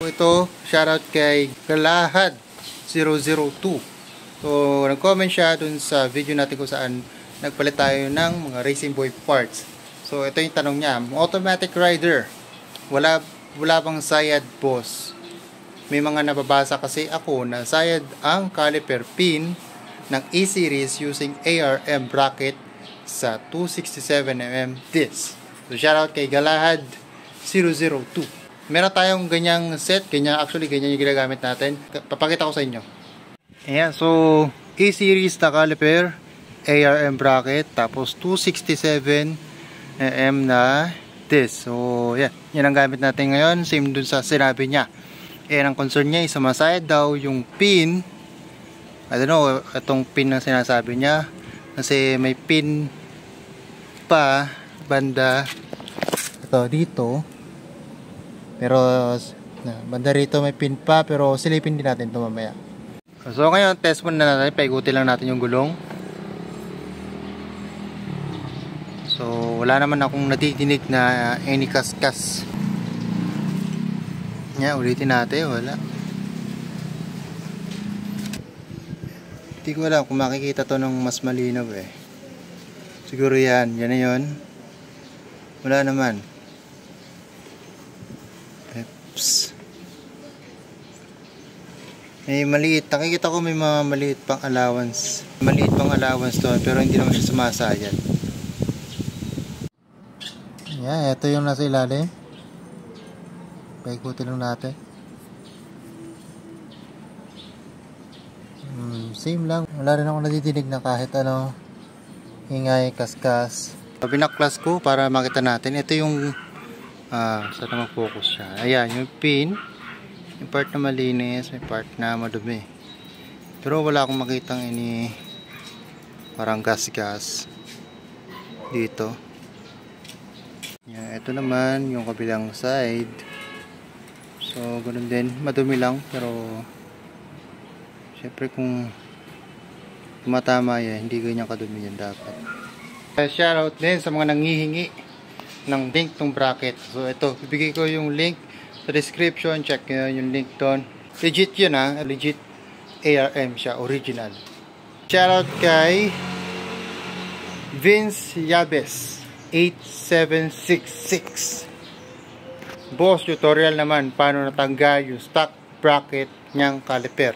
ito, shoutout kay Galahad002. So, nag-comment siya dun sa video natin kung saan nagpalit tayo ng mga Racing Boy parts. So, ito yung tanong niya. Automatic rider. Wala bang sayad, boss? May mga nababasa kasi ako na sayad ang caliper pin ng E-Series using ARM bracket sa 267mm disc. So, shoutout kay Galahad002. Meron tayong ganyang set, actually ganyan yung ginagamit natin. Papakita ko sa inyo. Ayan, so E-Series na caliper, ARM bracket, tapos 267mm na disc. So, yan ang gamit natin ngayon. Same dun sa sinabi niya. Ang concern niya, sumasayad daw yung pin. I don't know, itong pin na sinasabi niya. Kasi may pin pa, banda, ito, dito. Pero, banda rito may pin pa, pero silipin din natin ito mamaya. So, ngayon, test muna natin. Paikutin lang natin yung gulong. So, wala naman akong natidinig na any kaskas. Ulitin natin, wala. Hindi ko alam kung makikita to ng mas malinaw eh. Siguro yan na yun. Wala naman. Oops. May maliit, nakikita ko may mga maliit pang allowance. Maliit pang allowance to, pero hindi naman siya sumasayad. Ito yung nasa ilalim. Paikutin lang natin. Same lang. Wala rin ako natitinig na kahit ano ingay, kaskas. Binaklas ko para makita natin. Ito yung saan na mag-focus siya. Ayan, yung pin. Yung part na malinis, may part na madumi. Pero wala akong makitang ini parang gas-gas dito. Ito naman yung kabilang side. So, ganun din. Madumi lang. Pero, syempre kung tumatama yan, hindi ganyan kadumi yan dapat. Shoutout din sa mga nangihingi ng link ng bracket. So, ito. Bibigay ko yung link sa description. Check nyo yung link doon. Legit yun ha. Legit ARM siya. Original. Shoutout kay Vince Yabes 8766. Boss, tutorial naman paano natanggal yung stock bracket niyang caliper.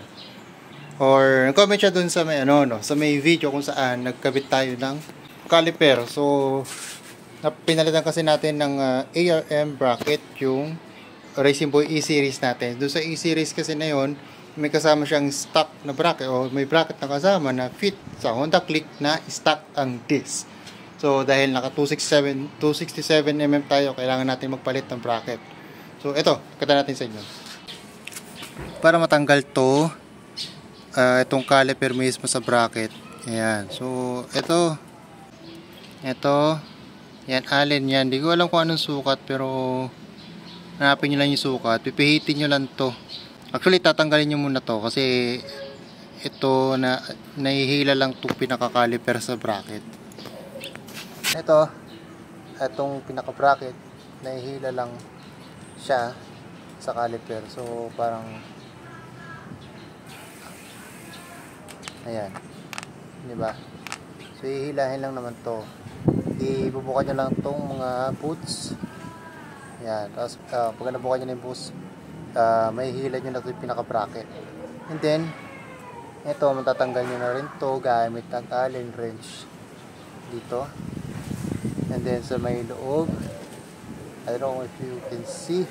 Or comment siya dun sa may sa may video kung saan nagkabit tayo ng caliper. So pinalitan kasi natin ng ARM bracket yung Racing Boy E-Series natin. Doon sa E-Series kasi na yun, may kasama siyang stock na bracket o may bracket na kasama na fit sa Honda Click na stock ang disc. So, dahil naka 267mm tayo, kailangan natin magpalit ng bracket. So, ito, kita natin sa inyo. Para matanggal to, itong caliper mismo sa bracket. Ayan. So, ito, yan, allen yan. Hindi ko alam kung anong sukat, pero hanapin nyo lang yung sukat. Pipihitin nyo lang to. Actually, tatanggalin nyo muna to, kasi ito, nahihila lang itong pinaka-caliper sa bracket. Itong pinaka-bracket, nahihila lang siya sa caliper. So, parang ayan. Diba? So, ihilahin lang naman to. Ibubukan nyo lang tong mga boots. Ayan. Tapos, pag nabukan nyo na yung boots, may hila nyo na ito yung pinaka-bracket. And then, ito, matatanggal nyo na rin to gamit ng Allen wrench dito. And then sa may loob, I don't know if you can see.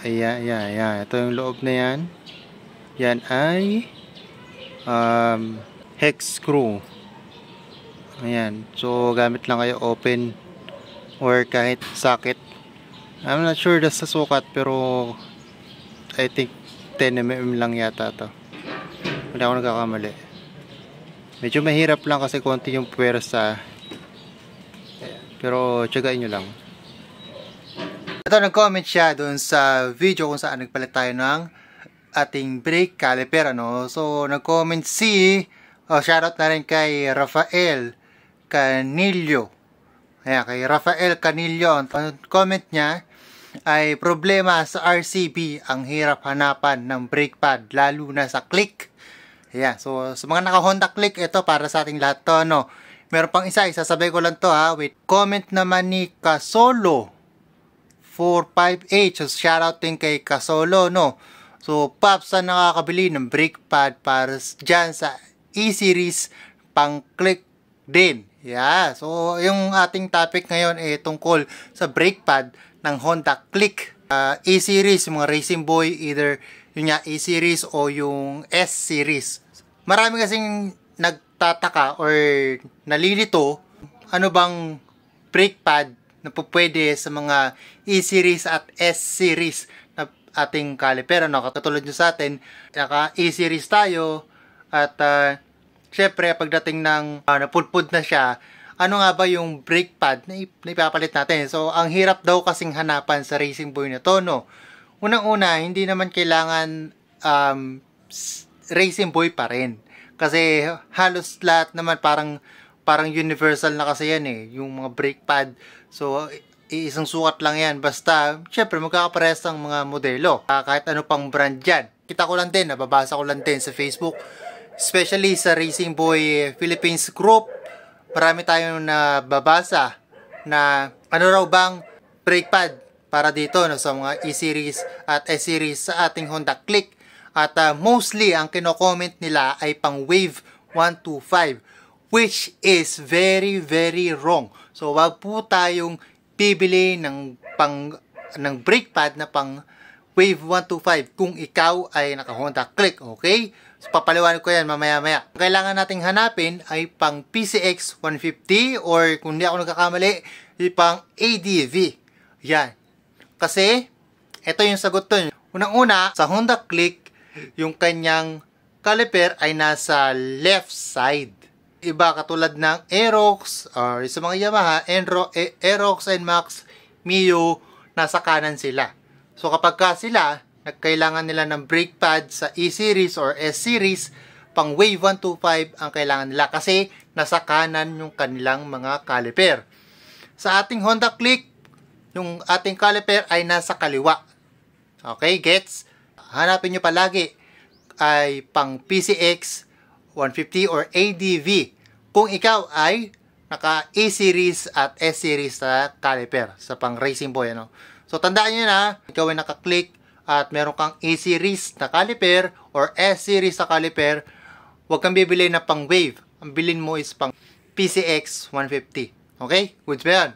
Ayan. Ito yung loob na yan. Yan ay hex screw. Ayan. So, gamit lang kayo open or kahit socket. I'm not sure sa sukat, pero I think 10mm lang yata to. Hindi ako nagkakamali. Medyo mahirap lang kasi konti yung puwersa. Pero tiyagain nyo lang. Ito, nag-comment siya dun sa video kung saan nagpalit tayo ng ating brake caliper. So, nag-comment shoutout na rin kay Rafael Canillo. Ayan, kay Rafael Canillo. Ang comment niya, ay problema sa RCB, ang hirap hanapan ng brake pad, lalo na sa click. Ayan, so sa mga naka-Honda Click, ito para sa ating lahat to, no? Meron pang isa, isasabay ko lang to ha. Wait, comment naman ni Kasolo 458. So shoutout din kay Kasolo, no? So, Pops, saan nakakabili ng brake pad para dyan sa E-Series pang click din? Yeah, so yung ating topic ngayon ay tungkol sa brake pad ng Honda Click. E-Series, yung mga Racing Boy, either yung E-Series o yung S-Series. Marami kasing nagtataka or nalilito, ano bang brake pad na pwede sa mga E-Series at S-Series na ating caliper, ano? Katulad nyo sa atin, naka E-Series tayo at syempre pagdating ng napudpud na siya, ano nga ba yung brake pad na ipapalit natin? So ang hirap daw kasing hanapan sa Racing Boy na to, no? Unang-una, hindi naman kailangan Racing Boy pa rin, kasi halos lahat naman parang universal na kasi yan eh, yung mga brake pad. So isang sukat lang yan, basta syempre magkakaparehas ang mga modelo, kahit ano pang brand yan. Kita ko lang din, nababasa ko lang din sa Facebook, especially sa Racing Boy Philippines group, marami tayong nababasa na ano raw bang brake pad para dito, no, sa mga E-Series at S-Series sa ating Honda Click. At mostly ang kino-comment nila ay pang Wave 125, which is very very wrong. So wag po tayong bibili ng brake pad na pang Wave 125 kung ikaw ay naka Honda Click, okay? So papaliwanag ko yan mamaya-maya. Ang kailangan nating hanapin ay pang PCX 150 or kung hindi ako nagkakamali, pang ADV. Yan. Kasi ito yung sagot to. Unang-una, sa Honda Click, yung kanyang caliper ay nasa left side. Iba katulad ng Aerox or sa mga Yamaha, Aerox, NMAX, Mio, nasa kanan sila. So kapag sila nagkailangan nila ng brake pad sa E-Series or S-Series, pang Wave 125 ang kailangan nila kasi nasa kanan yung kanilang mga caliper. Sa ating Honda Click, yung ating caliper ay nasa kaliwa. Okay, gets? Hanapin nyo palagi ay pang PCX 150 or ADV kung ikaw ay naka E-Series at S-Series na caliper sa pang Racing Boy, ano? So tandaan nyo na, ikaw ay naka-click at meron kang E-Series na caliper or S-Series na caliper, huwag kang bibili na pang Wave. Ang bilin mo is pang PCX 150. Okay? Good ba yan?